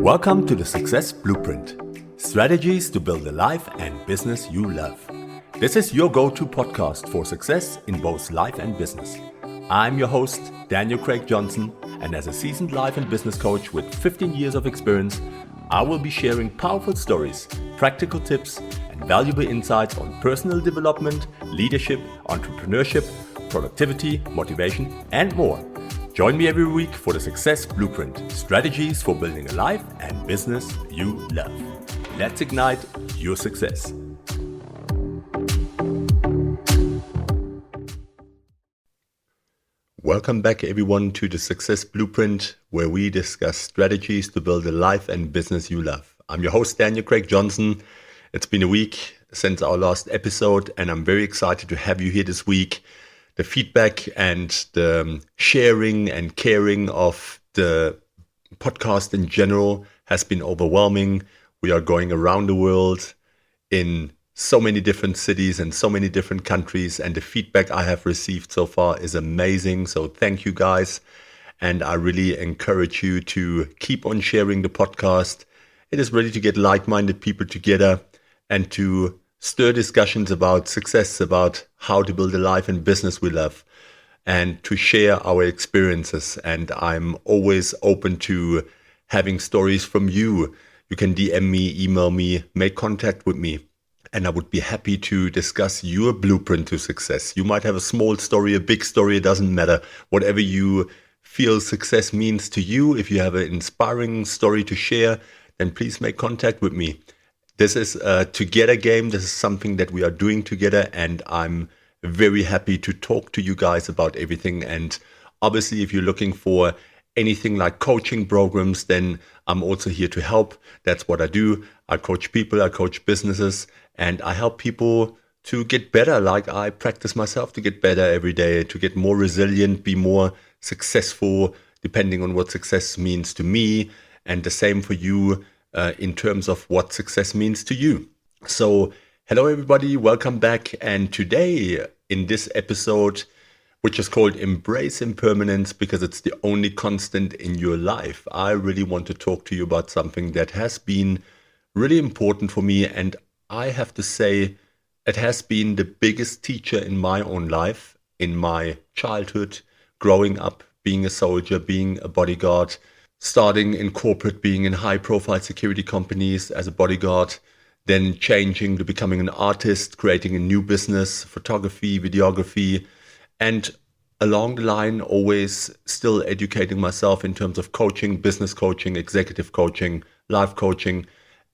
Welcome to the Success Blueprint, strategies to build a life and business you love. This is your go-to podcast for success in both life and business. I'm your host, Daniel Craig Johnson, and as a seasoned life and business coach with 15 years of experience, I will be sharing powerful stories, practical tips, and valuable insights on personal development, leadership, entrepreneurship, productivity, motivation, and more. Join me every week for the Success Blueprint, strategies for building a life and business you love. Let's ignite your success. Welcome back everyone to the Success Blueprint, where we discuss strategies to build a life and business you love. I'm your host, Daniel Craig Johnson. It's been a week since our last episode, and I'm very excited to have you here this week. The feedback and the sharing and caring of the podcast in general has been overwhelming. We are going around the world in so many different cities and so many different countries, and the feedback I have received so far is amazing. So thank you guys, and I really encourage you to keep on sharing the podcast. It is ready to get like-minded people together and to stir discussions about success, about how to build a life and business we love, and to share our experiences. And I'm always open to having stories from you. You can DM me, email me, make contact with me, and I would be happy to discuss your blueprint to success. You might have a small story, a big story, it doesn't matter. Whatever you feel success means to you, if you have an inspiring story to share, then please make contact with me. This is a together game. This is something that we are doing together, and I'm very happy to talk to you guys about everything. And obviously, if you're looking for anything like coaching programs, then I'm also here to help. That's what I do. I coach people, I coach businesses, and I help people to get better, like I practice myself to get better every day, to get more resilient, be more successful, depending on what success means to me, and the same for you. In terms of what success means to you. So, hello everybody, welcome back. And today in this episode, which is called Embrace Impermanence because it's the only constant in your life, I really want to talk to you about something that has been really important for me. And I have to say, it has been the biggest teacher in my own life, in my childhood, growing up, being a soldier, being a bodyguard, starting in corporate, being in high-profile security companies as a bodyguard, then changing to becoming an artist, creating a new business, photography, videography, and along the line, always still educating myself in terms of coaching, business coaching, executive coaching, life coaching.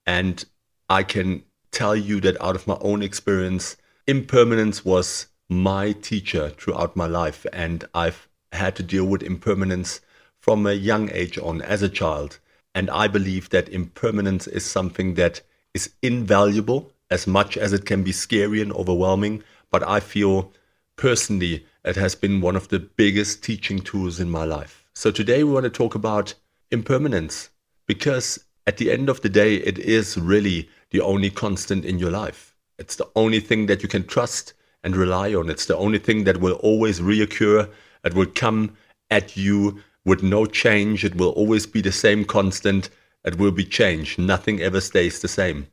And I can tell you that out of my own experience, impermanence was my teacher throughout my life. And I've had to deal with impermanence from a young age on as a child. And I believe that impermanence is something that is invaluable as much as it can be scary and overwhelming. But I feel personally it has been one of the biggest teaching tools in my life. So today we want to talk about impermanence, because at the end of the day, it is really the only constant in your life. It's the only thing that you can trust and rely on. It's the only thing that will always reoccur. It will come at you with no change. It will always be the same constant. It will be change. Nothing ever stays the same.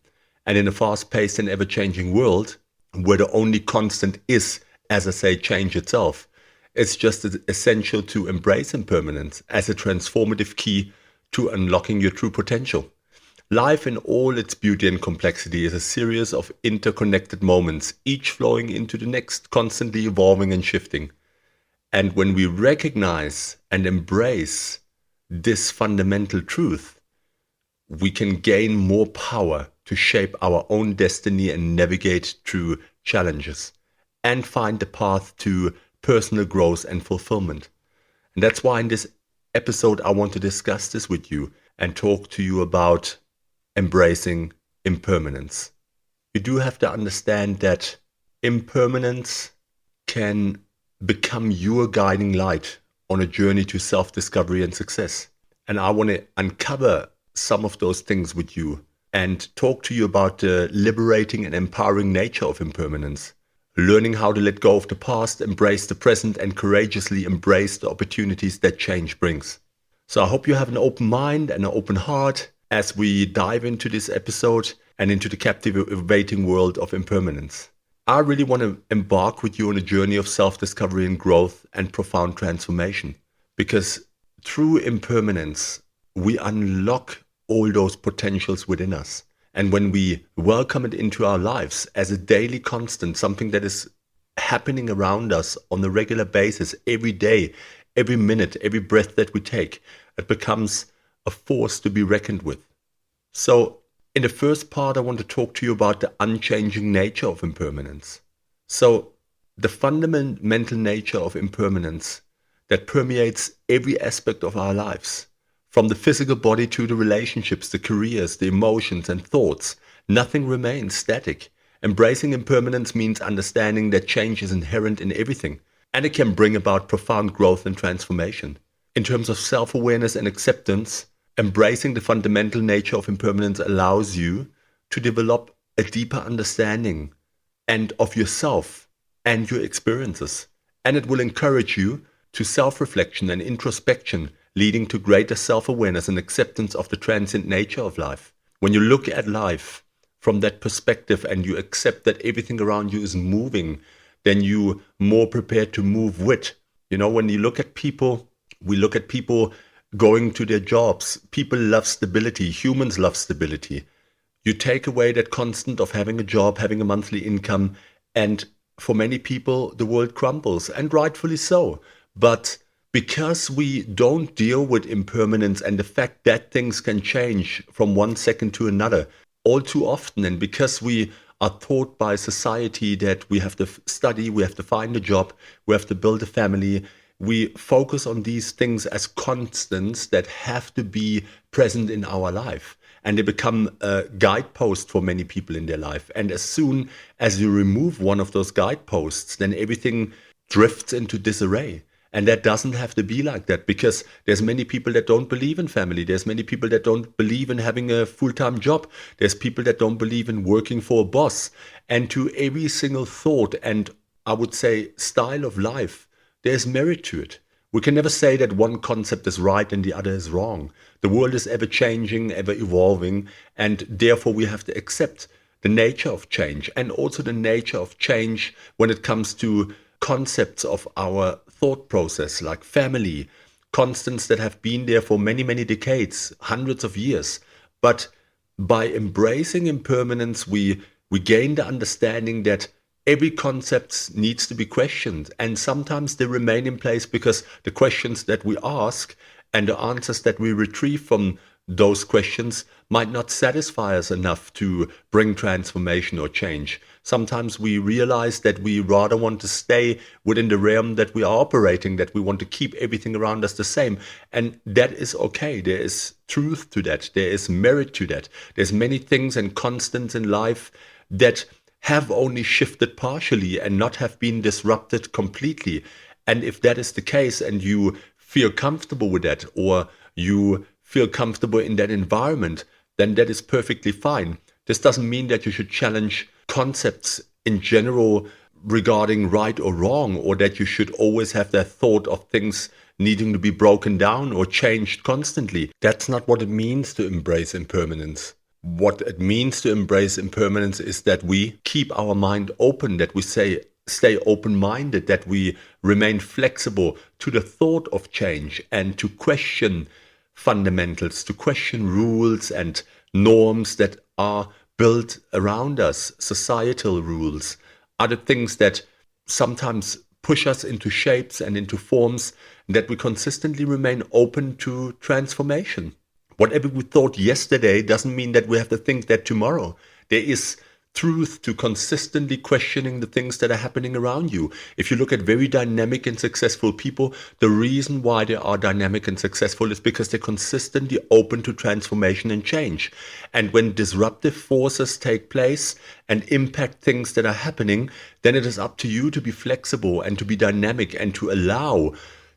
And in a fast-paced and ever-changing world, where the only constant is, as I say, change itself, it's just essential to embrace impermanence as a transformative key to unlocking your true potential. Life in all its beauty and complexity is a series of interconnected moments, each flowing into the next, constantly evolving and shifting. And when we recognize and embrace this fundamental truth, we can gain more power to shape our own destiny and navigate through challenges and find the path to personal growth and fulfillment. And that's why in this episode, I want to discuss this with you and talk to you about embracing impermanence. You do have to understand that impermanence can become your guiding light on a journey to self-discovery and success. And I want to uncover some of those things with you and talk to you about the liberating and empowering nature of impermanence, learning how to let go of the past, embrace the present, and courageously embrace the opportunities that change brings. So I hope you have an open mind and an open heart as we dive into this episode and into the captivating world of impermanence. I really want to embark with you on a journey of self-discovery and growth and profound transformation, because through impermanence, we unlock all those potentials within us. And when we welcome it into our lives as a daily constant, something that is happening around us on a regular basis, every day, every minute, every breath that we take, it becomes a force to be reckoned with. So, in the first part, I want to talk to you about the unchanging nature of impermanence. So, the fundamental nature of impermanence that permeates every aspect of our lives, from the physical body to the relationships, the careers, the emotions and thoughts, nothing remains static. Embracing impermanence means understanding that change is inherent in everything, and it can bring about profound growth and transformation. In terms of self-awareness and acceptance, embracing the fundamental nature of impermanence allows you to develop a deeper understanding and of yourself and your experiences. And it will encourage you to self-reflection and introspection, leading to greater self-awareness and acceptance of the transient nature of life. When you look at life from that perspective and you accept that everything around you is moving, then you more prepared to move with. You know, when you look at people, we look at people going to their jobs. People love stability. Humans love stability. You take away that constant of having a job, having a monthly income, and for many people, the world crumbles, and rightfully so. But because we don't deal with impermanence and the fact that things can change from one second to another all too often, and because we are taught by society that we have to study, we have to find a job, we have to build a family, we focus on these things as constants that have to be present in our life. And they become a guidepost for many people in their life. And as soon as you remove one of those guideposts, then everything drifts into disarray. And that doesn't have to be like that, because there's many people that don't believe in family. There's many people that don't believe in having a full-time job. There's people that don't believe in working for a boss. And to every single thought and, I would say, style of life, there's merit to it. We can never say that one concept is right and the other is wrong. The world is ever changing, ever evolving, and therefore we have to accept the nature of change, and also the nature of change when it comes to concepts of our thought process, like family, constants that have been there for many, many decades, hundreds of years. But by embracing impermanence, we gain the understanding that every concept needs to be questioned, and sometimes they remain in place because the questions that we ask and the answers that we retrieve from those questions might not satisfy us enough to bring transformation or change. Sometimes we realize that we rather want to stay within the realm that we are operating, that we want to keep everything around us the same. And that is okay. There is truth to that. There is merit to that. There's many things and constants in life that have only shifted partially and not have been disrupted completely. And if that is the case and you feel comfortable with that, or you feel comfortable in that environment, then that is perfectly fine. This doesn't mean that you should challenge concepts in general regarding right or wrong, or that you should always have that thought of things needing to be broken down or changed constantly. That's not what it means to embrace impermanence. What it means to embrace impermanence is that we keep our mind open, that we stay open-minded, that we remain flexible to the thought of change and to question fundamentals, to question rules and norms that are built around us, societal rules, other things that sometimes push us into shapes and into forms, that we consistently remain open to transformation. Whatever we thought yesterday doesn't mean that we have to think that tomorrow. There is truth to consistently questioning the things that are happening around you. If you look at very dynamic and successful people, the reason why they are dynamic and successful is because they're consistently open to transformation and change. And when disruptive forces take place and impact things that are happening, then it is up to you to be flexible and to be dynamic and to allow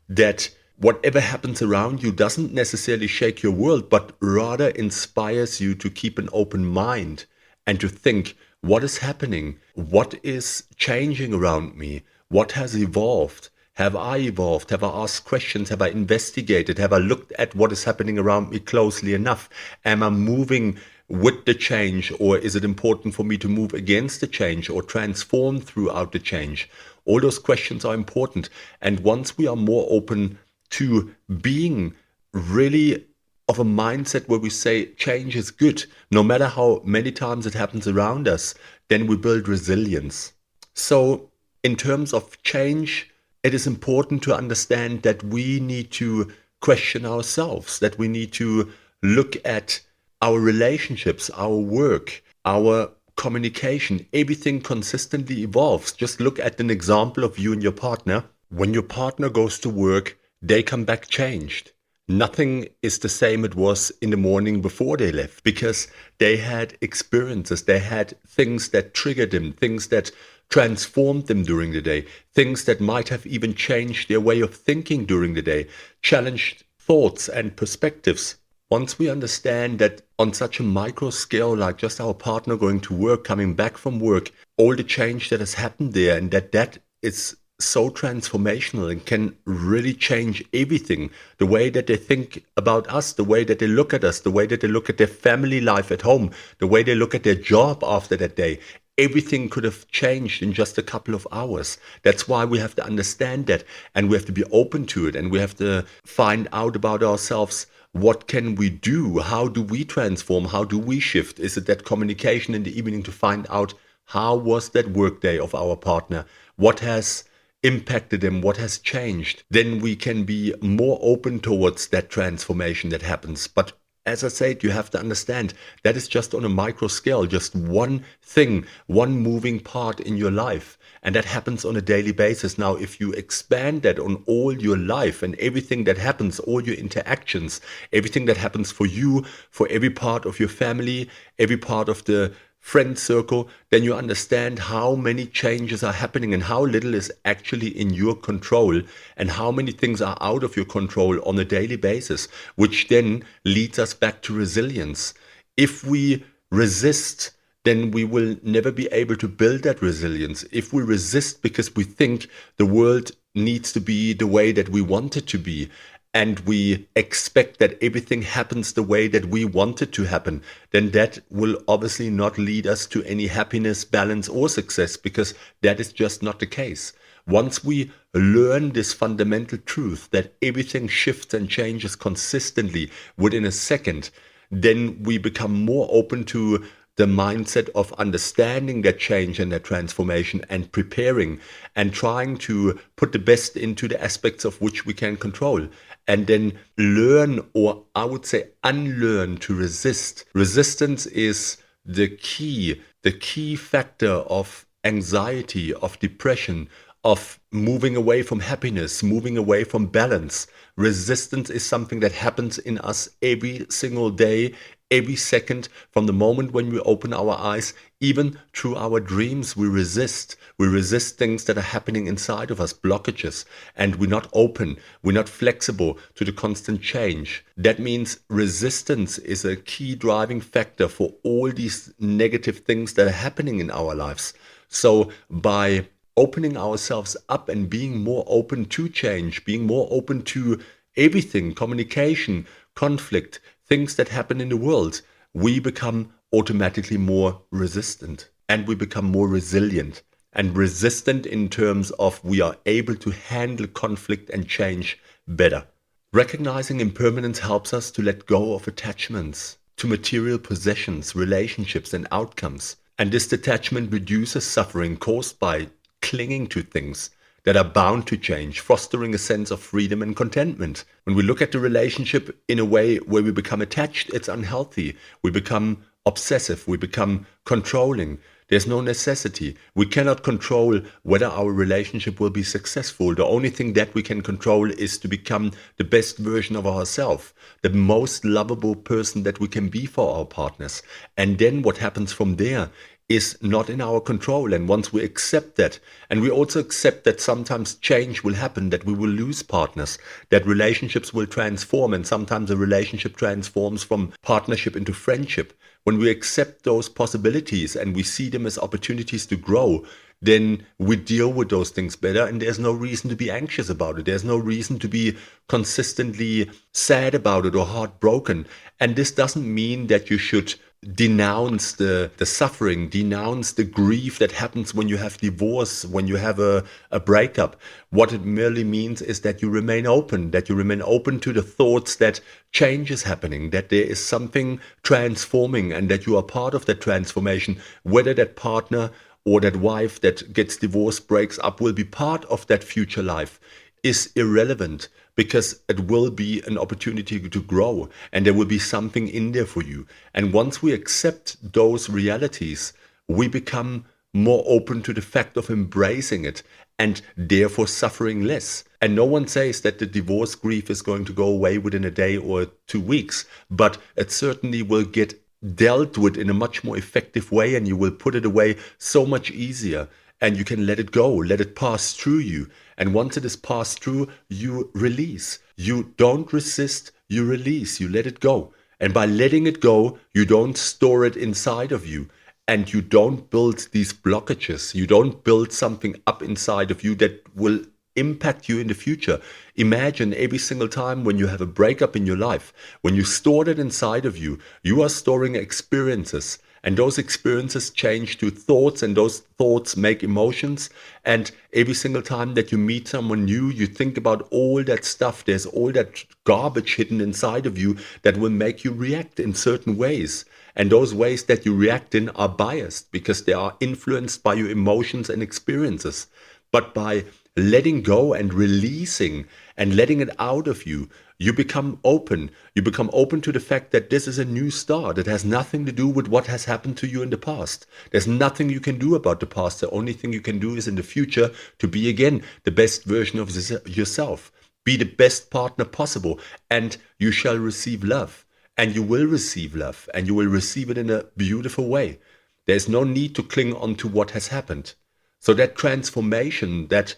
that whatever happens around you doesn't necessarily shake your world, but rather inspires you to keep an open mind and to think, what is happening? What is changing around me? What has evolved? Have I evolved? Have I asked questions? Have I investigated? Have I looked at what is happening around me closely enough? Am I moving with the change, or is it important for me to move against the change or transform throughout the change? All those questions are important. And once we are more open to being really of a mindset where we say change is good, no matter how many times it happens around us, then we build resilience. So in terms of change, it is important to understand that we need to question ourselves, that we need to look at our relationships, our work, our communication. Everything consistently evolves. Just look at an example of you and your partner. When your partner goes to work, they come back changed. Nothing is the same it was in the morning before they left, because they had experiences, they had things that triggered them, things that transformed them during the day, things that might have even changed their way of thinking during the day, challenged thoughts and perspectives. Once we understand that on such a micro scale, like just our partner going to work, coming back from work, all the change that has happened there, and that is so transformational and can really change everything. The way that they think about us, the way that they look at us, the way that they look at their family life at home, the way they look at their job after that day. Everything could have changed in just a couple of hours. That's why we have to understand that, and we have to be open to it, and we have to find out about ourselves. What can we do? How do we transform? How do we shift? Is it that communication in the evening to find out how was that workday of our partner? What has impacted them? What has changed? Then we can be more open towards that transformation that happens. But as I said, you have to understand that is just on a micro scale, just one thing, one moving part in your life. And that happens on a daily basis. Now, if you expand that on all your life and everything that happens, all your interactions, everything that happens for you, for every part of your family, every part of the friend circle, then you understand how many changes are happening and how little is actually in your control and how many things are out of your control on a daily basis, which then leads us back to resilience. If we resist, then we will never be able to build that resilience. If we resist because we think the world needs to be the way that we want it to be, and we expect that everything happens the way that we want it to happen, then that will obviously not lead us to any happiness, balance, or success, because that is just not the case. Once we learn this fundamental truth that everything shifts and changes consistently within a second, then we become more open to the mindset of understanding that change and that transformation and preparing and trying to put the best into the aspects of which we can control, and then learn, or I would say unlearn, to resist. Resistance is the key factor of anxiety, of depression, of moving away from happiness, moving away from balance. Resistance is something that happens in us every single day, every second, from the moment when we open our eyes, even through our dreams. We resist. We resist things that are happening inside of us, blockages, and we're not open. We're not flexible to the constant change. That means resistance is a key driving factor for all these negative things that are happening in our lives. So by opening ourselves up and being more open to change, being more open to everything, communication, conflict, things that happen in the world, we become automatically more resistant, and we become more resilient. And resistant in terms of we are able to handle conflict and change better. Recognizing impermanence helps us to let go of attachments to material possessions, relationships, and outcomes. And this detachment reduces suffering caused by clinging to things that are bound to change, fostering a sense of freedom and contentment. When we look at the relationship in a way where we become attached, it's unhealthy. We become obsessive. We become controlling. There's no necessity. We cannot control whether our relationship will be successful. The only thing that we can control is to become the best version of ourselves, the most lovable person that we can be for our partners. And then what happens from there is not in our control. And once we accept that, and we also accept that sometimes change will happen, that we will lose partners, that relationships will transform, and sometimes a relationship transforms from partnership into friendship. When we accept those possibilities and we see them as opportunities to grow, then we deal with those things better, and there's no reason to be anxious about it. There's no reason to be consistently sad about it or heartbroken. And this doesn't mean that you should denounce the suffering, denounce the grief that happens when you have divorce, when you have a breakup. What it merely means is that you remain open, to the thoughts that change is happening, that there is something transforming, and that you are part of that transformation, whether that partner or that wife that gets divorced, breaks up, will be part of that future life is irrelevant, because it will be an opportunity to grow, and there will be something in there for you. And once we accept those realities, we become more open to the fact of embracing it, and therefore suffering less. And no one says that the divorce grief is going to go away within a day or 2 weeks, but it certainly will get dealt with in a much more effective way, and you will put it away so much easier, and you can let it go, let it pass through you. And once it is passed through, you release. You don't resist, you release, you let it go. And by letting it go, you don't store it inside of you. And you don't build these blockages. You don't build something up inside of you that will impact you in the future. Imagine every single time when you have a breakup in your life, when you store it inside of you, you are storing experiences. And those experiences change to thoughts, and those thoughts make emotions. And every single time that you meet someone new, you think about all that stuff. There's all that garbage hidden inside of you that will make you react in certain ways. And those ways that you react in are biased because they are influenced by your emotions and experiences. But by letting go and releasing and letting it out of you, you become open. You become open to the fact that this is a new start. It has nothing to do with what has happened to you in the past. There's nothing you can do about the past. The only thing you can do is in the future to be again the best version of yourself. Be the best partner possible, and you shall receive love. And you will receive love, and you will receive it in a beautiful way. There's no need to cling on to what has happened. So that transformation, that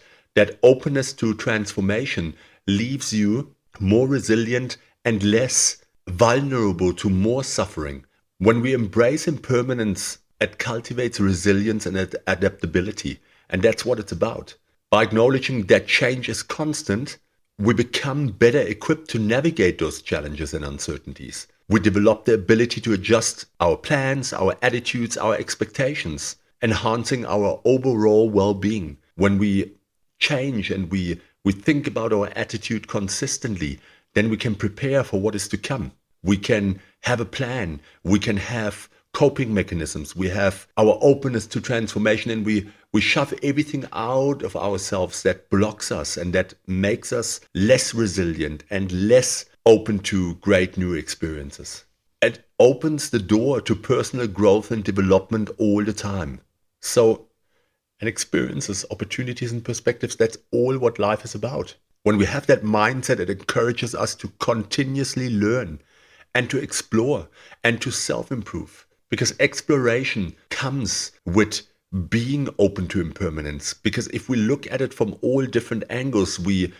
openness to transformation leaves you more resilient and less vulnerable to more suffering. When we embrace impermanence, it cultivates resilience and adaptability. And that's what it's about. By acknowledging that change is constant, we become better equipped to navigate those challenges and uncertainties. We develop the ability to adjust our plans, our attitudes, our expectations, enhancing our overall well-being. When we change and we think about our attitude consistently, then we can prepare for what is to come. We can have a plan. We can have coping mechanisms. We have our openness to transformation, and we shove everything out of ourselves that blocks us and that makes us less resilient and less open to great new experiences. It opens the door to personal growth and development all the time. So, and experiences, opportunities, and perspectives, that's all what life is about. When we have that mindset, it encourages us to continuously learn and to explore and to self-improve. Because exploration comes with being open to impermanence. Because if we look at it from all different angles, we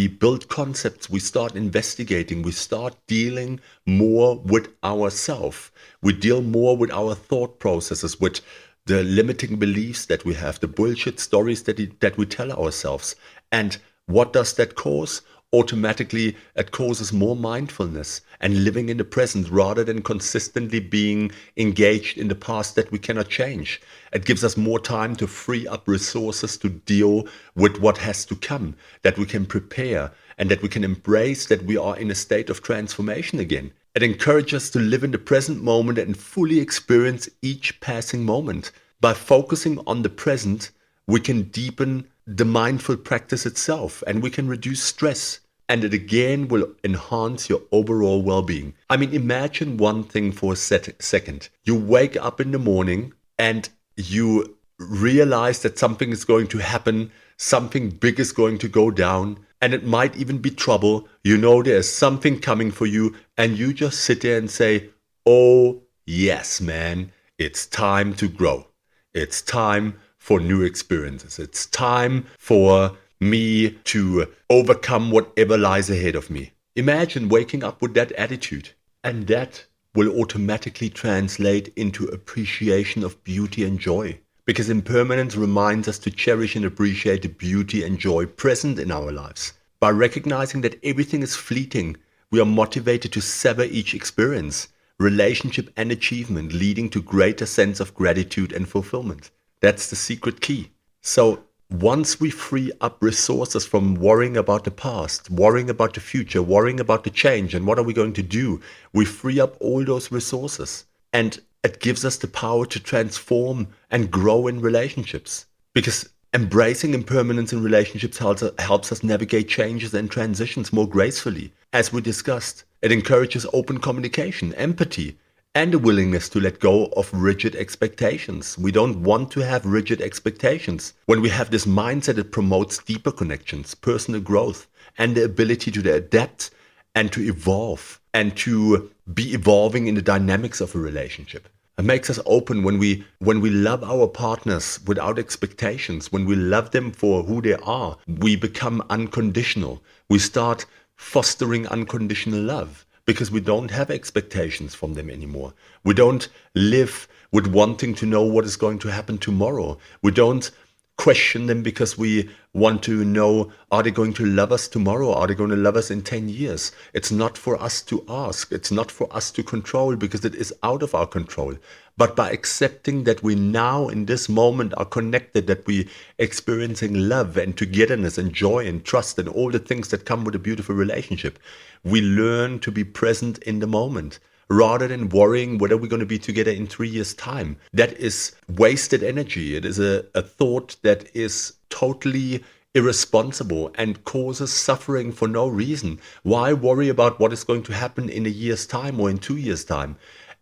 build concepts, we start investigating, we start dealing more with ourselves. We deal more with our thought processes, with the limiting beliefs that we have, the bullshit stories that we tell ourselves. And what does that cause? Automatically, it causes more mindfulness and living in the present rather than consistently being engaged in the past that we cannot change. It gives us more time to free up resources to deal with what has to come, that we can prepare and that we can embrace that we are in a state of transformation again. It encourages us to live in the present moment and fully experience each passing moment. By focusing on the present, we can deepen the mindful practice itself, and we can reduce stress. And it again will enhance your overall well-being. I mean, imagine one thing for a second. You wake up in the morning and you realize that something is going to happen, something big is going to go down, and it might even be trouble. You know there's something coming for you, and you just sit there and say, oh, yes, man, it's time to grow. It's time for new experiences. It's time for me to overcome whatever lies ahead of me. Imagine waking up with that attitude, and that will automatically translate into appreciation of beauty and joy. Because impermanence reminds us to cherish and appreciate the beauty and joy present in our lives. By recognizing that everything is fleeting, we are motivated to savor each experience, relationship and achievement, leading to greater sense of gratitude and fulfillment. That's the secret key. So once we free up resources from worrying about the past, worrying about the future, worrying about the change and what are we going to do, we free up all those resources. And it gives us the power to transform and grow in relationships. Because embracing impermanence in relationships helps us navigate changes and transitions more gracefully. As we discussed, it encourages open communication, empathy, and a willingness to let go of rigid expectations. We don't want to have rigid expectations. When we have this mindset, it promotes deeper connections, personal growth, and the ability to adapt and to evolve and to be evolving in the dynamics of a relationship. It makes us open when we love our partners without expectations, when we love them for who they are, we become unconditional. We start fostering unconditional love because we don't have expectations from them anymore. We don't live with wanting to know what is going to happen tomorrow. We don't question them because we want to know, are they going to love us tomorrow? Are they going to love us in 10 years? It's not for us to ask. It's not for us to control because it is out of our control. But by accepting that we now in this moment are connected, that we experiencing love and togetherness and joy and trust and all the things that come with a beautiful relationship, we learn to be present in the moment, rather than worrying whether we're going to be together in 3 years' time. That is wasted energy. It is a thought that is totally irresponsible and causes suffering for no reason. Why worry about what is going to happen in a year's time or in 2 years' time?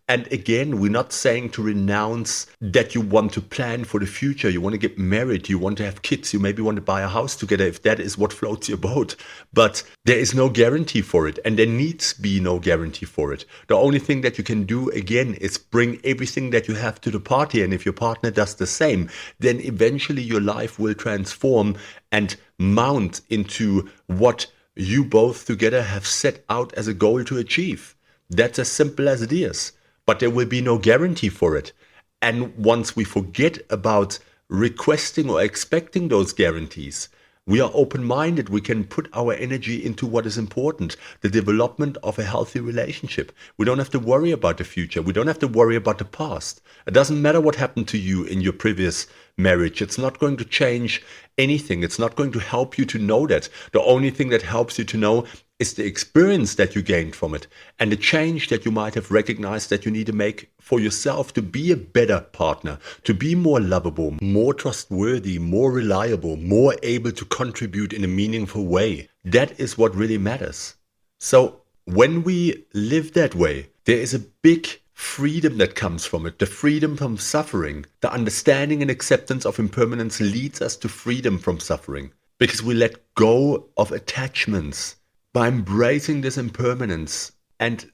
And again, we're not saying to renounce that you want to plan for the future. You want to get married. You want to have kids. You maybe want to buy a house together if that is what floats your boat. But there is no guarantee for it. And there needs to be no guarantee for it. The only thing that you can do, again, is bring everything that you have to the party. And if your partner does the same, then eventually your life will transform and mount into what you both together have set out as a goal to achieve. That's as simple as it is. But there will be no guarantee for it. And once we forget about requesting or expecting those guarantees, we are open-minded. We can put our energy into what is important, the development of a healthy relationship. We don't have to worry about the future. We don't have to worry about the past. It doesn't matter what happened to you in your previous marriage. It's not going to change anything. It's not going to help you to know that. The only thing that helps you to know is the experience that you gained from it and the change that you might have recognized that you need to make for yourself to be a better partner, to be more lovable, more trustworthy, more reliable, more able to contribute in a meaningful way. That is what really matters. So when we live that way, there is a big freedom that comes from it, the freedom from suffering. The understanding and acceptance of impermanence leads us to freedom from suffering because we let go of attachments. By embracing this impermanence and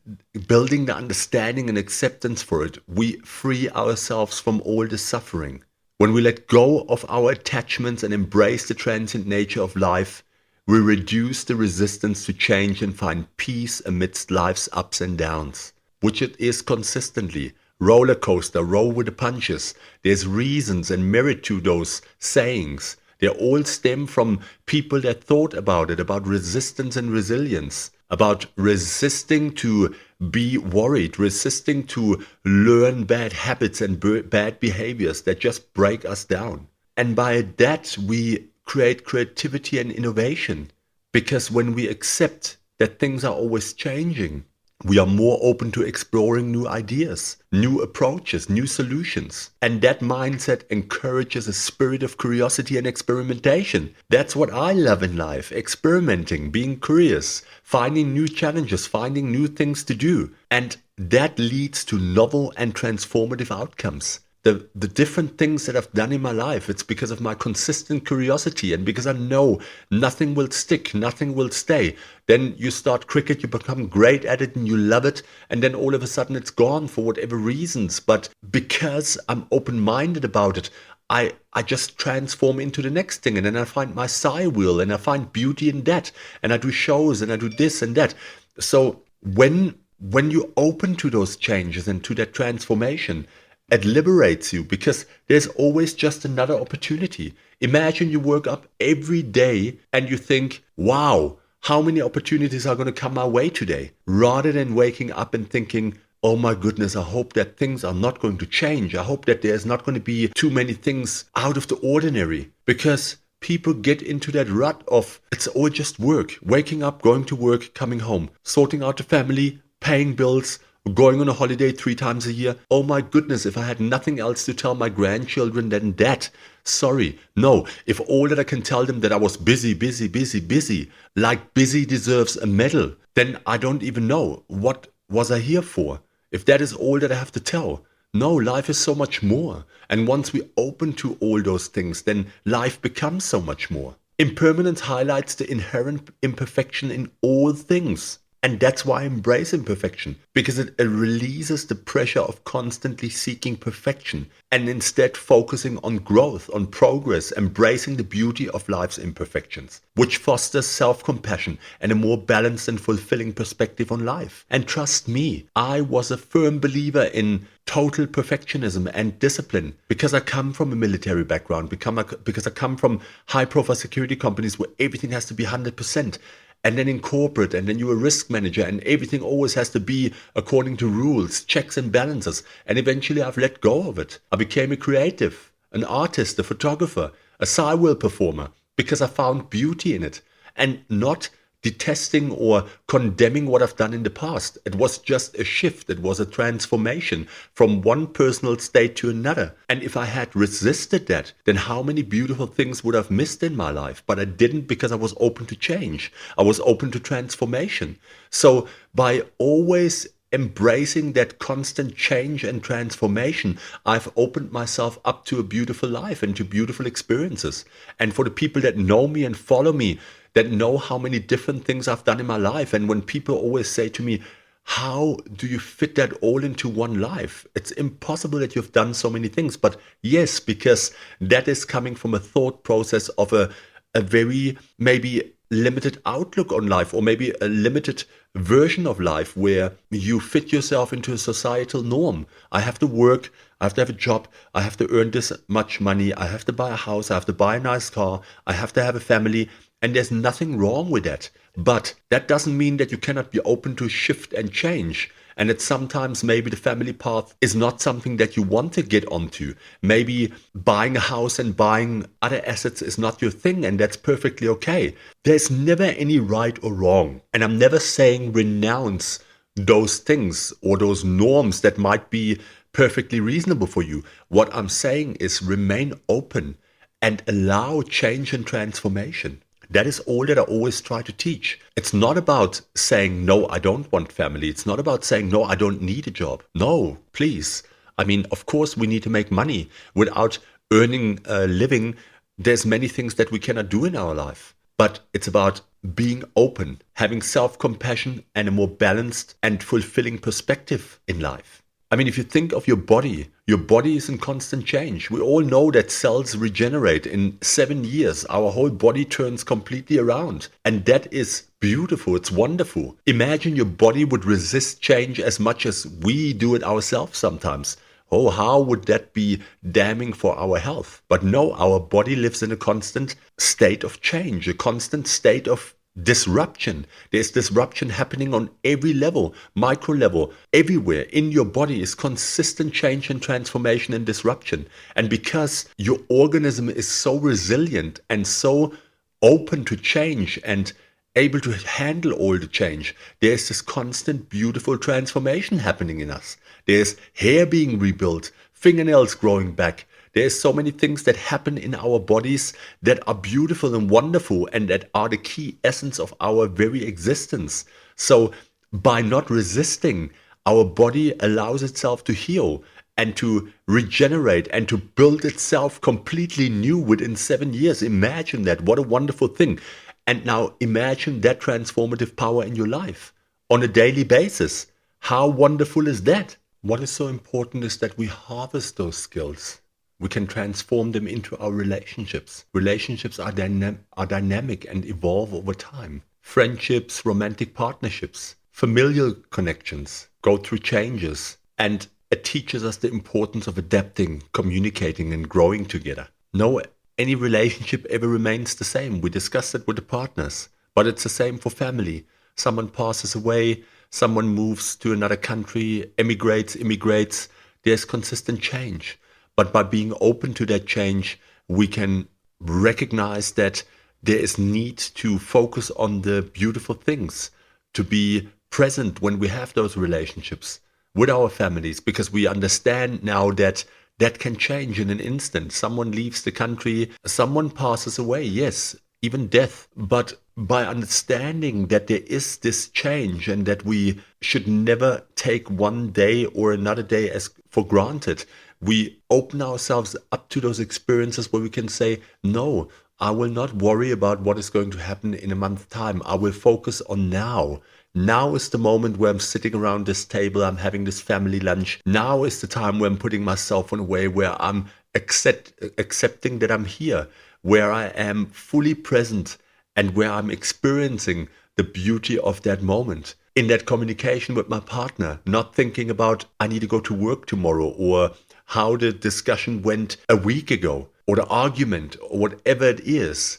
building the understanding and acceptance for it, we free ourselves from all the suffering. When we let go of our attachments and embrace the transient nature of life, we reduce the resistance to change and find peace amidst life's ups and downs, which it is consistently. Roller coaster, roll with the punches. There's reasons and merit to those sayings. They all stem from people that thought about it, about resistance and resilience, about resisting to be worried, resisting to learn bad habits and bad behaviors that just break us down. And by that, we create creativity and innovation. Because when we accept that things are always changing, we are more open to exploring new ideas, new approaches, new solutions. And that mindset encourages a spirit of curiosity and experimentation. That's what I love in life, experimenting, being curious, finding new challenges, finding new things to do. And that leads to novel and transformative outcomes. The different things that I've done in my life, it's because of my consistent curiosity and because I know nothing will stick, nothing will stay. Then you start cricket, you become great at it and you love it, and then all of a sudden it's gone for whatever reasons. But because I'm open-minded about it, I just transform into the next thing, and then I find my side wheel and I find beauty in that, and I do shows and I do this and that. So when you open to those changes and to that transformation, It liberates you because there's always just another opportunity. Imagine you wake up every day and you think, wow, how many opportunities are going to come my way today? Rather than waking up and thinking, oh my goodness, I hope that things are not going to change. I hope that there's not going to be too many things out of the ordinary. Because people get into that rut of it's all just work, waking up, going to work, coming home, sorting out the family, paying bills, going on a holiday 3 times a year. Oh my goodness, if I had nothing else to tell my grandchildren than that. Sorry. No, if all that I can tell them that I was busy, busy, busy, busy, like busy deserves a medal, then I don't even know what was I here for. If that is all that I have to tell. No, life is so much more. And once we open to all those things, then life becomes so much more. Impermanence highlights the inherent imperfection in all things. And that's why I embrace imperfection, because it releases the pressure of constantly seeking perfection and instead focusing on growth, on progress, embracing the beauty of life's imperfections, which fosters self-compassion and a more balanced and fulfilling perspective on life. And trust me, I was a firm believer in total perfectionism and discipline because I come from a military background, because I come from high-profile security companies where everything has to be 100%. And then in corporate, and then you're a risk manager, and everything always has to be according to rules, checks and balances. And eventually I've let go of it. I became a creative, an artist, a photographer, a sidewheel performer, because I found beauty in it. And not detesting or condemning what I've done in the past. It was just a shift. It was a transformation from one personal state to another. And if I had resisted that, then how many beautiful things would I've missed in my life? But I didn't, because I was open to change. I was open to transformation. So by always embracing that constant change and transformation, I've opened myself up to a beautiful life and to beautiful experiences. And for the people that know me and follow me, that know how many different things I've done in my life. And when people always say to me, how do you fit that all into one life? It's impossible that you've done so many things. But yes, because that is coming from a thought process of a very maybe limited outlook on life, or maybe a limited version of life where you fit yourself into a societal norm. I have to work, I have to have a job, I have to earn this much money, I have to buy a house, I have to buy a nice car, I have to have a family. And there's nothing wrong with that. But that doesn't mean that you cannot be open to shift and change. And that sometimes maybe the family path is not something that you want to get onto. Maybe buying a house and buying other assets is not your thing, and that's perfectly okay. There's never any right or wrong. And I'm never saying renounce those things or those norms that might be perfectly reasonable for you. What I'm saying is remain open and allow change and transformation. That is all that I always try to teach. It's not about saying, no, I don't want family. It's not about saying, no, I don't need a job. No, please. I mean, of course, we need to make money. Without earning a living, there's many things that we cannot do in our life. But it's about being open, having self-compassion and a more balanced and fulfilling perspective in life. I mean, if you think of your body is in constant change. We all know that cells regenerate in 7 years. Our whole body turns completely around. And that is beautiful. It's wonderful. Imagine your body would resist change as much as we do it ourselves sometimes. Oh, how would that be damning for our health? But no, our body lives in a constant state of change, a constant state of disruption. There's disruption happening on every level, micro level, everywhere in your body is consistent change and transformation and disruption. And because your organism is so resilient and so open to change and able to handle all the change, there's this constant beautiful transformation happening in us. There's hair being rebuilt, fingernails growing back. There's so many things that happen in our bodies that are beautiful and wonderful and that are the key essence of our very existence. So by not resisting, our body allows itself to heal and to regenerate and to build itself completely new within 7 years. Imagine that. What a wonderful thing. And now imagine that transformative power in your life on a daily basis. How wonderful is that? What is so important is that we harvest those skills. We can transform them into our relationships. Relationships are dynamic and evolve over time. Friendships, romantic partnerships, familial connections go through changes. And it teaches us the importance of adapting, communicating, and growing together. No, any relationship ever remains the same. We discussed it with the partners, but it's the same for family. Someone passes away, someone moves to another country, emigrates, immigrates. There's consistent change. But by being open to that change, we can recognize that there is need to focus on the beautiful things, to be present when we have those relationships with our families, because we understand now that that can change in an instant. Someone leaves the country, someone passes away, yes, even death. But by understanding that there is this change and that we should never take one day or another day as for granted, we open ourselves up to those experiences where we can say, no, I will not worry about what is going to happen in a month's time. I will focus on now. Now is the moment where I'm sitting around this table, I'm having this family lunch. Now is the time where I'm putting myself in a way where I'm accepting that I'm here, where I am fully present and where I'm experiencing the beauty of that moment. In that communication with my partner, not thinking about I need to go to work tomorrow or how the discussion went a week ago or the argument or whatever it is.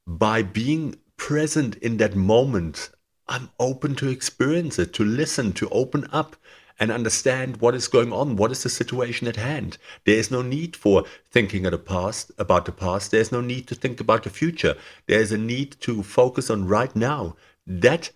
By being present in that moment, I'm open to experience it, to listen, to open up and understand what is going on, what is the situation at hand. There is no need for thinking of the past, about the past. There's no need to think about the future. There's a need to focus on right now. That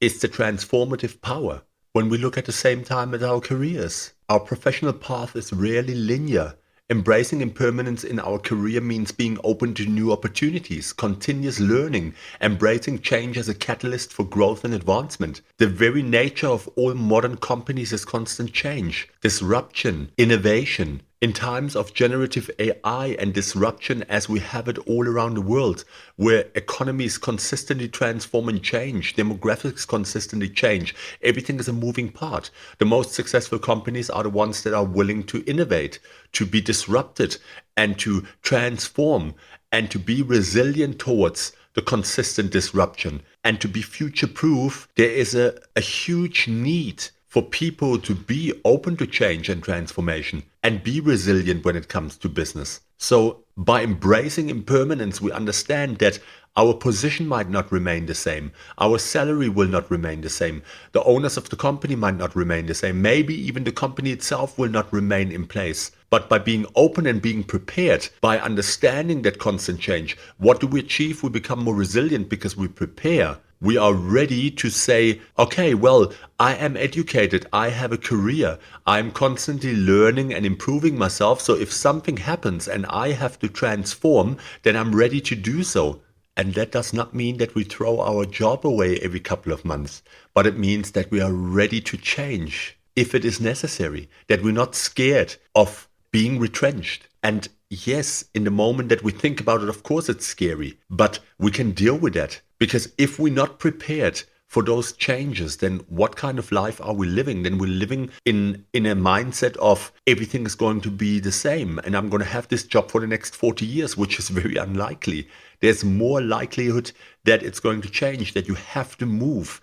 is the transformative power. When we look at the same time at our careers, our professional path is rarely linear. Embracing impermanence in our career means being open to new opportunities, continuous learning, embracing change as a catalyst for growth and advancement. The very nature of all modern companies is constant change, disruption, innovation. In times of generative AI and disruption as we have it all around the world, where economies consistently transform and change, demographics consistently change, everything is a moving part. The most successful companies are the ones that are willing to innovate, to be disrupted, and to transform, and to be resilient towards the consistent disruption. And to be future-proof, there is a huge need for people to be open to change and transformation and be resilient when it comes to business. So by embracing impermanence, we understand that our position might not remain the same. Our salary will not remain the same. The owners of the company might not remain the same. Maybe even the company itself will not remain in place. But by being open and being prepared, by understanding that constant change, what do we achieve? We become more resilient because we prepare. We are ready to say, okay, well, I am educated, I have a career, I'm constantly learning and improving myself. So if something happens and I have to transform, then I'm ready to do so. And that does not mean that we throw our job away every couple of months, but it means that we are ready to change if it is necessary, that we're not scared of being retrenched. And yes, in the moment that we think about it, of course it's scary, but we can deal with that. Because if we're not prepared for those changes, then what kind of life are we living? Then we're living in a mindset of everything is going to be the same and I'm going to have this job for the next 40 years, which is very unlikely. There's more likelihood that it's going to change, that you have to move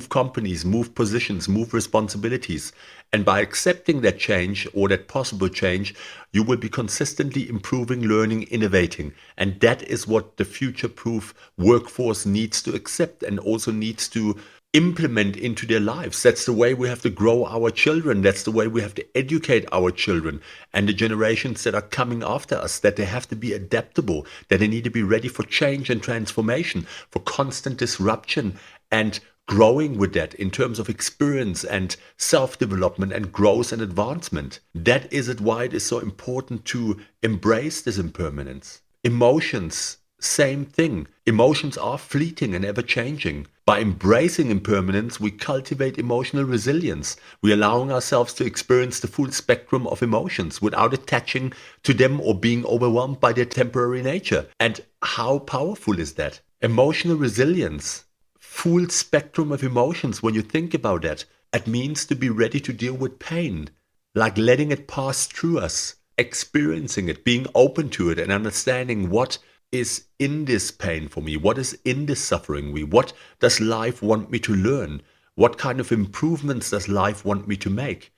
companies, move positions, move responsibilities. And by accepting that change or that possible change, you will be consistently improving, learning, innovating. And that is what the future-proof workforce needs to accept and also needs to implement into their lives. That's the way we have to grow our children. That's the way we have to educate our children and the generations that are coming after us, that they have to be adaptable, that they need to be ready for change and transformation, for constant disruption and growing with that in terms of experience and self-development and growth and advancement. That is it why it is so important to embrace this impermanence. Emotions, same thing. Emotions are fleeting and ever-changing. By embracing impermanence, we cultivate emotional resilience. We're allowing ourselves to experience the full spectrum of emotions without attaching to them or being overwhelmed by their temporary nature. And how powerful is that? Emotional resilience, full spectrum of emotions. When you think about that, it means to be ready to deal with pain, like letting it pass through us, experiencing it, being open to it and understanding what is in this pain for me? What is in this suffering me? What does life want me to learn? What kind of improvements does life want me to make?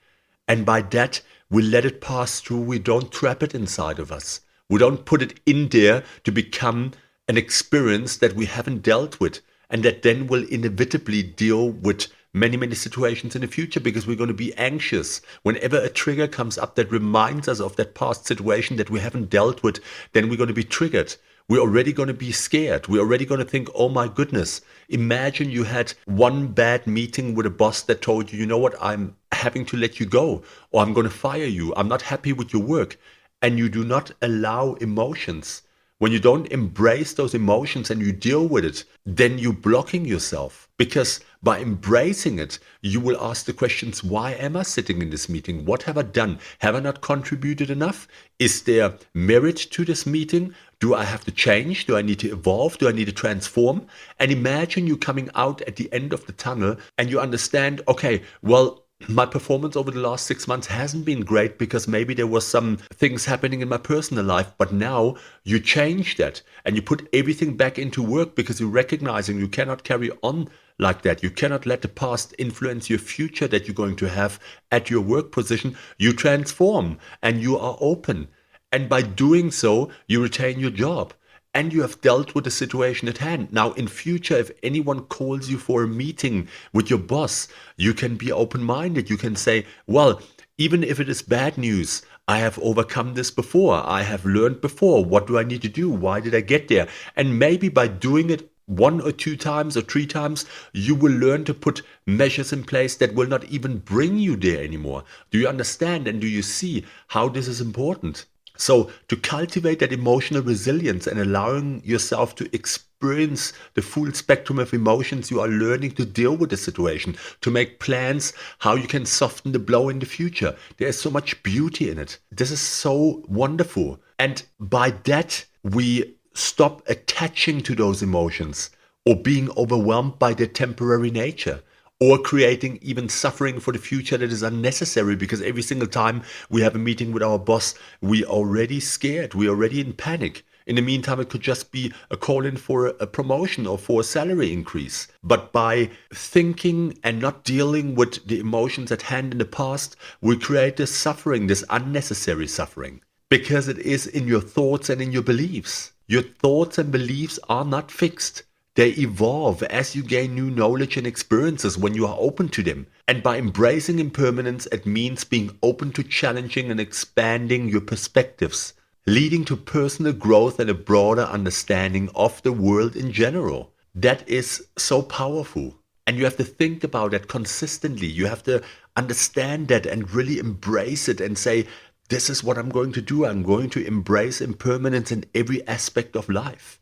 And by that, we let it pass through. We don't trap it inside of us. We don't put it in there to become an experience that we haven't dealt with, and that then will inevitably deal with many, many situations in the future, because we're going to be anxious. Whenever a trigger comes up that reminds us of that past situation that we haven't dealt with, then we're going to be triggered. We're already going to be scared. We're already going to think, oh my goodness, imagine you had one bad meeting with a boss that told you, you know what, I'm having to let you go, or I'm going to fire you. I'm not happy with your work. And you do not allow emotions. When you don't embrace those emotions and you deal with it, then you're blocking yourself. Because by embracing it, you will ask the questions, why am I sitting in this meeting? What have I done? Have I not contributed enough? Is there merit to this meeting? Do I have to change? Do I need to evolve? Do I need to transform? And imagine you coming out at the end of the tunnel and you understand, okay, well, my performance over the last 6 months hasn't been great because maybe there was some things happening in my personal life, but now you change that and you put everything back into work because you're recognizing you cannot carry on like that. You cannot let the past influence your future that you're going to have at your work position. You transform and you are open. And by doing so, you retain your job. And you have dealt with the situation at hand. Now, in future, if anyone calls you for a meeting with your boss, you can be open-minded. You can say, well, even if it is bad news, I have overcome this before. I have learned before. What do I need to do? Why did I get there? And maybe by doing it 1 or 2 times or 3 times, you will learn to put measures in place that will not even bring you there anymore. Do you understand and do you see how this is important? So to cultivate that emotional resilience and allowing yourself to experience the full spectrum of emotions, you are learning to deal with the situation, to make plans how you can soften the blow in the future. There is so much beauty in it. This is so wonderful. And by that, we stop attaching to those emotions or being overwhelmed by their temporary nature, or creating even suffering for the future that is unnecessary, because every single time we have a meeting with our boss, we already scared, we already in panic. In the meantime, it could just be a call in for a promotion or for a salary increase. But by thinking and not dealing with the emotions at hand in the past, we create this suffering, this unnecessary suffering, because it is in your thoughts and in your beliefs. Your thoughts and beliefs are not fixed. They evolve as you gain new knowledge and experiences when you are open to them. And by embracing impermanence, it means being open to challenging and expanding your perspectives, leading to personal growth and a broader understanding of the world in general. That is so powerful. And you have to think about that consistently. You have to understand that and really embrace it and say, this is what I'm going to do. I'm going to embrace impermanence in every aspect of life.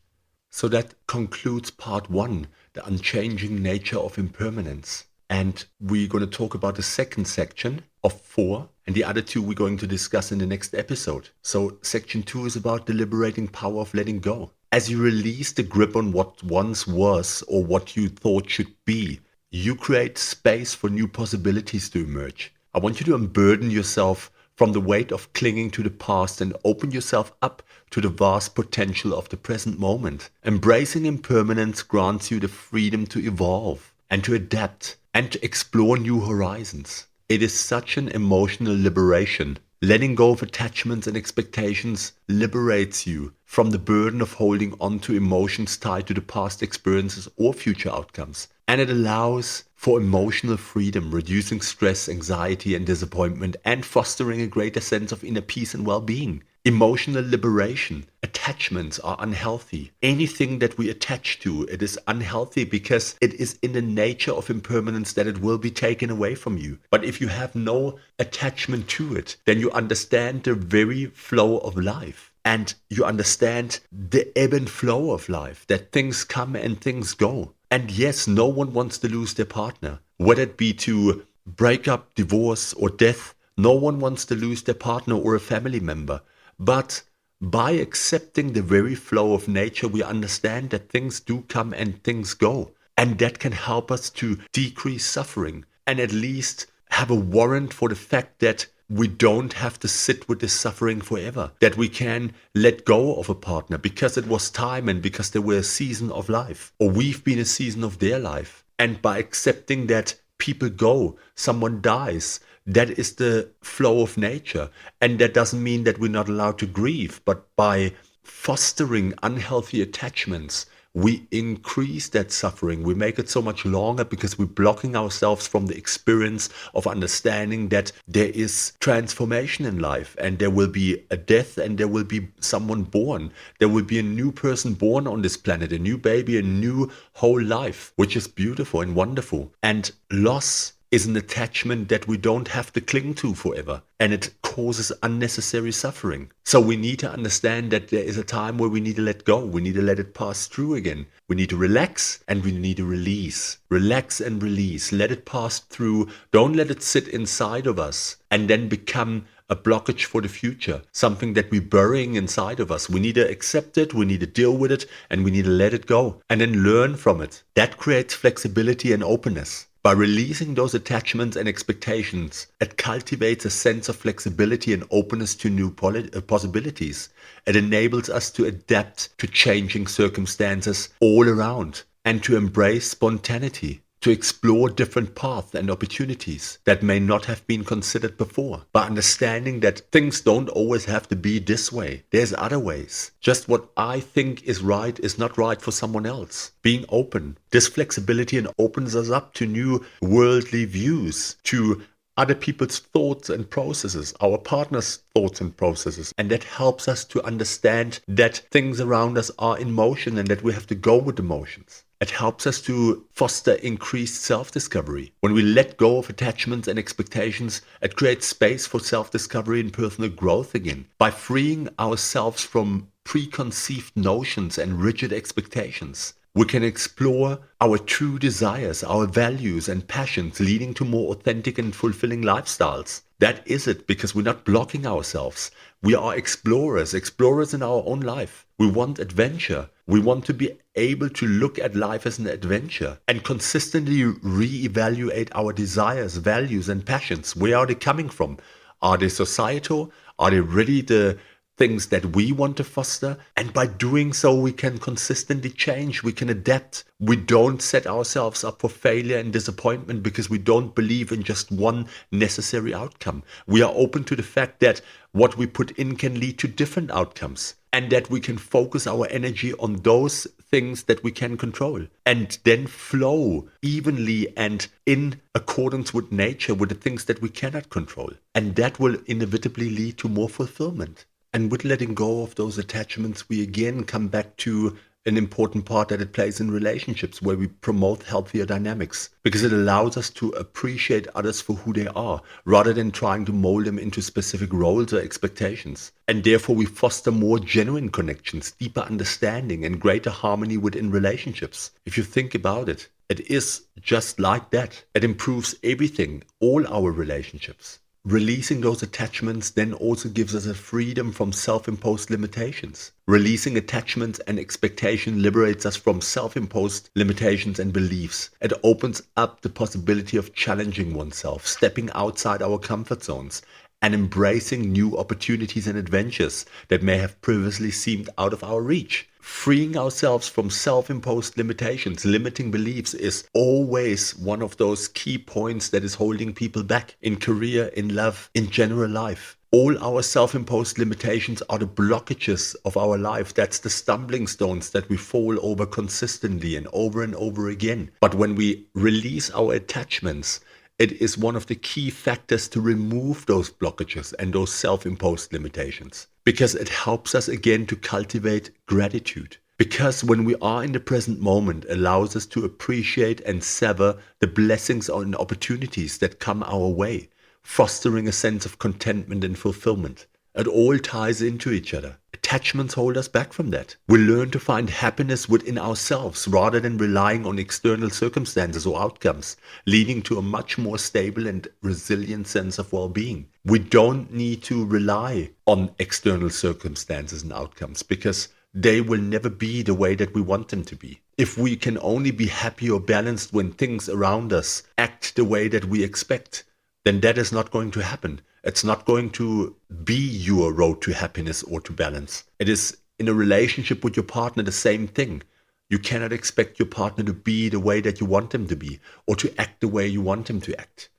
So that concludes part 1, the unchanging nature of impermanence. And we're going to talk about the second section of 4, and the other 2 we're going to discuss in the next episode. So section 2 is about the liberating power of letting go. As you release the grip on what once was or what you thought should be, you create space for new possibilities to emerge. I want you to unburden yourself from the weight of clinging to the past and open yourself up to the vast potential of the present moment. Embracing impermanence grants you the freedom to evolve and to adapt and to explore new horizons. It is such an emotional liberation. Letting go of attachments and expectations liberates you from the burden of holding on to emotions tied to the past experiences or future outcomes. And it allows for emotional freedom, reducing stress, anxiety, and disappointment, and fostering a greater sense of inner peace and well-being. Emotional liberation. Attachments are unhealthy. Anything that we attach to, it is unhealthy because it is in the nature of impermanence that it will be taken away from you. But if you have no attachment to it, then you understand the very flow of life. And you understand the ebb and flow of life, that things come and things go. And yes, no one wants to lose their partner, whether it be to break up, divorce, or death. No one wants to lose their partner or a family member. But by accepting the very flow of nature, we understand that things do come and things go. And that can help us to decrease suffering and at least have a warrant for the fact that we don't have to sit with this suffering forever, that we can let go of a partner because it was time and because they were a season of life, or we've been a season of their life. And by accepting that People go, someone dies. That is the flow of nature. And that doesn't mean that we're not allowed to grieve, but by fostering unhealthy attachments, we increase that suffering. We make it so much longer because we're blocking ourselves from the experience of understanding that there is transformation in life, and there will be a death, and there will be someone born. There will be a new person born on this planet, a new baby, a new whole life, which is beautiful and wonderful. And loss is an attachment that we don't have to cling to forever, and it causes unnecessary suffering. So we need to understand that there is a time where we need to let go. We need to let it pass through again. We need to relax, and we need to release. Relax and release. Let it pass through. Don't let it sit inside of us and then become a blockage for the future, something that we're burying inside of us. We need to accept it, we need to deal with it, and we need to let it go and then learn from it. That creates flexibility and openness. By releasing those attachments and expectations, it cultivates a sense of flexibility and openness to new possibilities. It enables us to adapt to changing circumstances all around and to embrace spontaneity, to explore different paths and opportunities that may not have been considered before, by understanding that things don't always have to be this way. There's other ways. Just what I think is right is not right for someone else. Being open. This flexibility and opens us up to new worldly views, to other people's thoughts and processes, our partner's thoughts and processes. And that helps us to understand that things around us are in motion and that we have to go with the motions. It helps us to foster increased self-discovery. When we let go of attachments and expectations, it creates space for self-discovery and personal growth again. By freeing ourselves from preconceived notions and rigid expectations, we can explore our true desires, our values and passions, leading to more authentic and fulfilling lifestyles. That is it, because we're not blocking ourselves. We are explorers in our own life. We want adventure. We want to be able to look at life as an adventure and consistently reevaluate our desires, values, and passions. Where are they coming from? Are they societal? Are they really the things that we want to foster? And by doing so, we can consistently change, we can adapt. We don't set ourselves up for failure and disappointment because we don't believe in just one necessary outcome. We are open to the fact that what we put in can lead to different outcomes, and that we can focus our energy on those things that we can control and then flow evenly and in accordance with nature, with the things that we cannot control. And that will inevitably lead to more fulfillment. And with letting go of those attachments, we again come back to an important part that it plays in relationships, where we promote healthier dynamics, because it allows us to appreciate others for who they are, rather than trying to mold them into specific roles or expectations. And therefore, we foster more genuine connections, deeper understanding, and greater harmony within relationships. If you think about it, it is just like that. It improves everything, all our relationships. Releasing those attachments then also gives us a freedom from self-imposed limitations. Releasing attachments and expectation liberates us from self-imposed limitations and beliefs. It opens up the possibility of challenging oneself, stepping outside our comfort zones, and embracing new opportunities and adventures that may have previously seemed out of our reach. Freeing ourselves from self-imposed limitations, limiting beliefs, is always one of those key points that is holding people back in career, in love, in general life. All our self-imposed limitations are the blockages of our life. That's the stumbling stones that we fall over consistently and over again. But when we release our attachments, it is one of the key factors to remove those blockages and those self-imposed limitations, because it helps us again to cultivate gratitude. Because when we are in the present moment, allows us to appreciate and savor the blessings and opportunities that come our way, fostering a sense of contentment and fulfillment. It all ties into each other. Attachments hold us back from that. We learn to find happiness within ourselves rather than relying on external circumstances or outcomes, leading to a much more stable and resilient sense of well-being. We don't need to rely on external circumstances and outcomes, because they will never be the way that we want them to be. If we can only be happy or balanced when things around us act the way that we expect, then that is not going to happen. It's not going to be your road to happiness or to balance. It is in a relationship with your partner the same thing. You cannot expect your partner to be the way that you want them to be or to act the way you want them to act.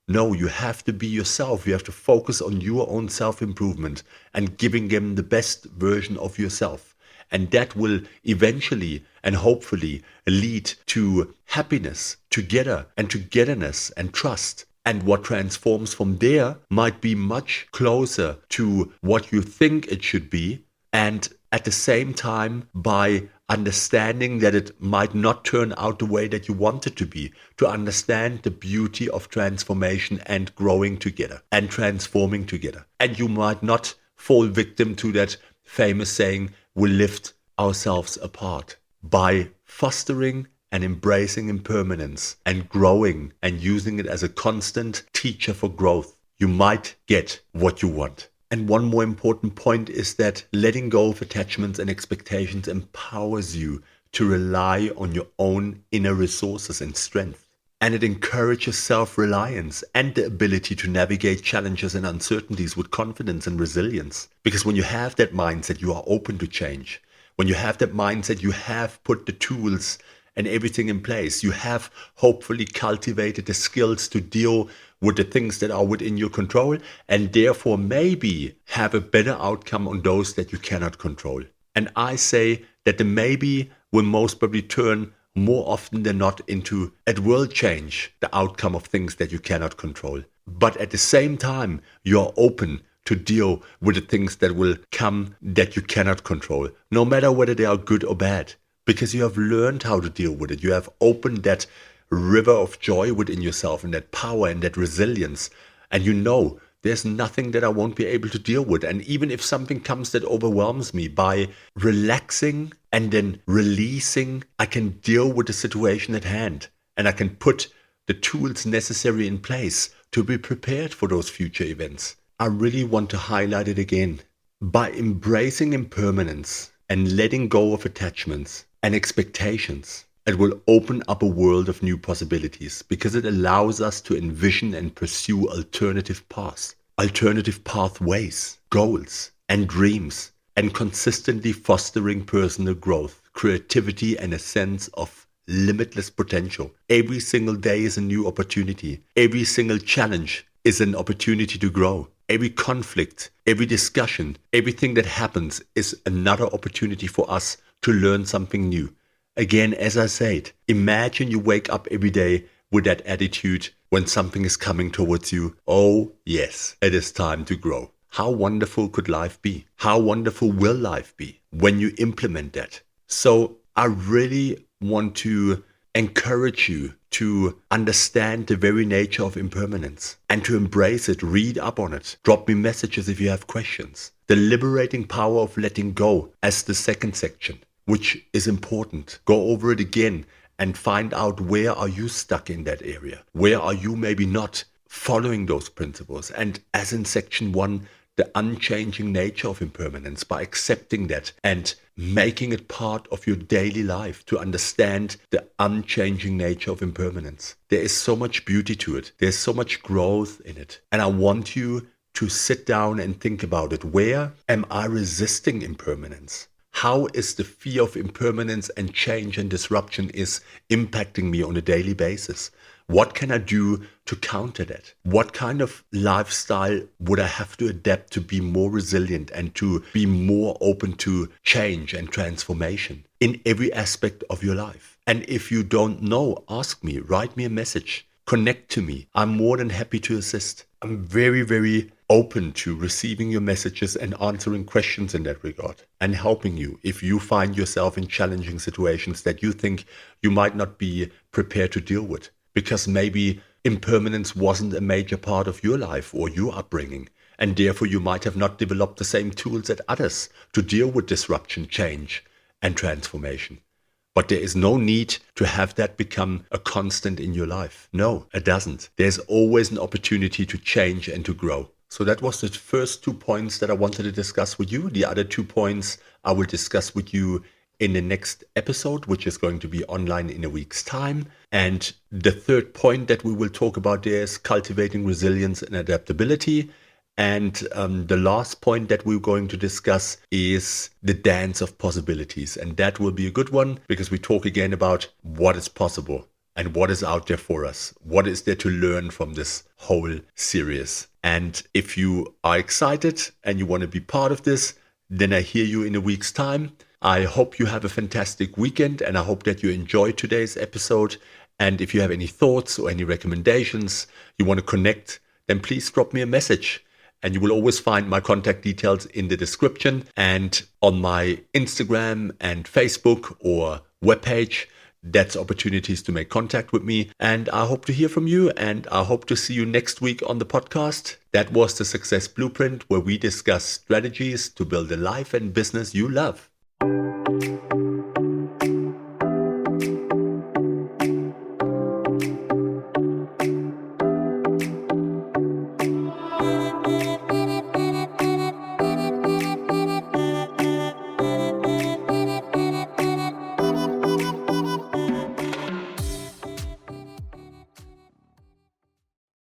No, you have to be yourself. You have to focus on your own self-improvement and giving them the best version of yourself. And that will eventually and hopefully lead to happiness together and togetherness and trust. And what transforms from there might be much closer to what you think it should be. And at the same time, by understanding that it might not turn out the way that you want it to be, to understand the beauty of transformation and growing together and transforming together. And you might not fall victim to that famous saying, we lift ourselves apart. By fostering and embracing impermanence and growing and using it as a constant teacher for growth, you might get what you want. And one more important point is that letting go of attachments and expectations empowers you to rely on your own inner resources and strength. And it encourages self-reliance and the ability to navigate challenges and uncertainties with confidence and resilience. Because when you have that mindset, you are open to change. When you have that mindset, you have put the tools and everything in place. You have hopefully cultivated the skills to deal with the things that are within your control and therefore maybe have a better outcome on those that you cannot control. And I say that the maybe will most probably turn more often than not into it will change the outcome of things that you cannot control. But at the same time, you're open to deal with the things that will come that you cannot control, no matter whether they are good or bad, because you have learned how to deal with it. You have opened that river of joy within yourself and that power and that resilience. And you know, there's nothing that I won't be able to deal with. And even if something comes that overwhelms me, by relaxing and then releasing, I can deal with the situation at hand and I can put the tools necessary in place to be prepared for those future events. I really want to highlight it again. By embracing impermanence and letting go of attachments and expectations, it will open up a world of new possibilities because it allows us to envision and pursue alternative paths, alternative pathways, goals, and dreams, and consistently fostering personal growth, creativity, and a sense of limitless potential. Every single day is a new opportunity. Every single challenge is an opportunity to grow. Every conflict, every discussion, everything that happens is another opportunity for us to learn something new. Again, as I said, imagine you wake up every day with that attitude when something is coming towards you. Oh, yes, it is time to grow. How wonderful could life be? How wonderful will life be when you implement that? So I really want to encourage you to understand the very nature of impermanence and to embrace it. Read up on it. Drop me messages if you have questions. The liberating power of letting go as the second section, which is important. Go over it again and find out where are you stuck in that area. Where are you maybe not following those principles? And as in section 1, the unchanging nature of impermanence, by accepting that and making it part of your daily life to understand the unchanging nature of impermanence. There is so much beauty to it. There's so much growth in it. And I want you to sit down and think about it. Where am I resisting impermanence? How is the fear of impermanence and change and disruption is impacting me on a daily basis? What can I do to counter that? What kind of lifestyle would I have to adapt to be more resilient and to be more open to change and transformation in every aspect of your life? And if you don't know, ask me, write me a message, connect to me. I'm more than happy to assist. I'm very, very open to receiving your messages and answering questions in that regard and helping you if you find yourself in challenging situations that you think you might not be prepared to deal with. Because maybe impermanence wasn't a major part of your life or your upbringing, and therefore you might have not developed the same tools as others to deal with disruption, change, and transformation. But there is no need to have that become a constant in your life. No, it doesn't. There's always an opportunity to change and to grow. So that was the first 2 points that I wanted to discuss with you. The other 2 points I will discuss with you in the next episode, which is going to be online in a week's time. And the third point that we will talk about there is cultivating resilience and adaptability. And the last point that we're going to discuss is the dance of possibilities. And that will be a good one because we talk again about what is possible and what is out there for us. What is there to learn from this whole series? And if you are excited and you want to be part of this, then I hear you in a week's time. I hope you have a fantastic weekend and I hope that you enjoyed today's episode. And if you have any thoughts or any recommendations, you want to connect, then please drop me a message. And you will always find my contact details in the description and on my Instagram and Facebook or webpage. That's opportunities to make contact with me. And I hope to hear from you and I hope to see you next week on the podcast. That was the Success Blueprint, where we discuss strategies to build a life and business you love.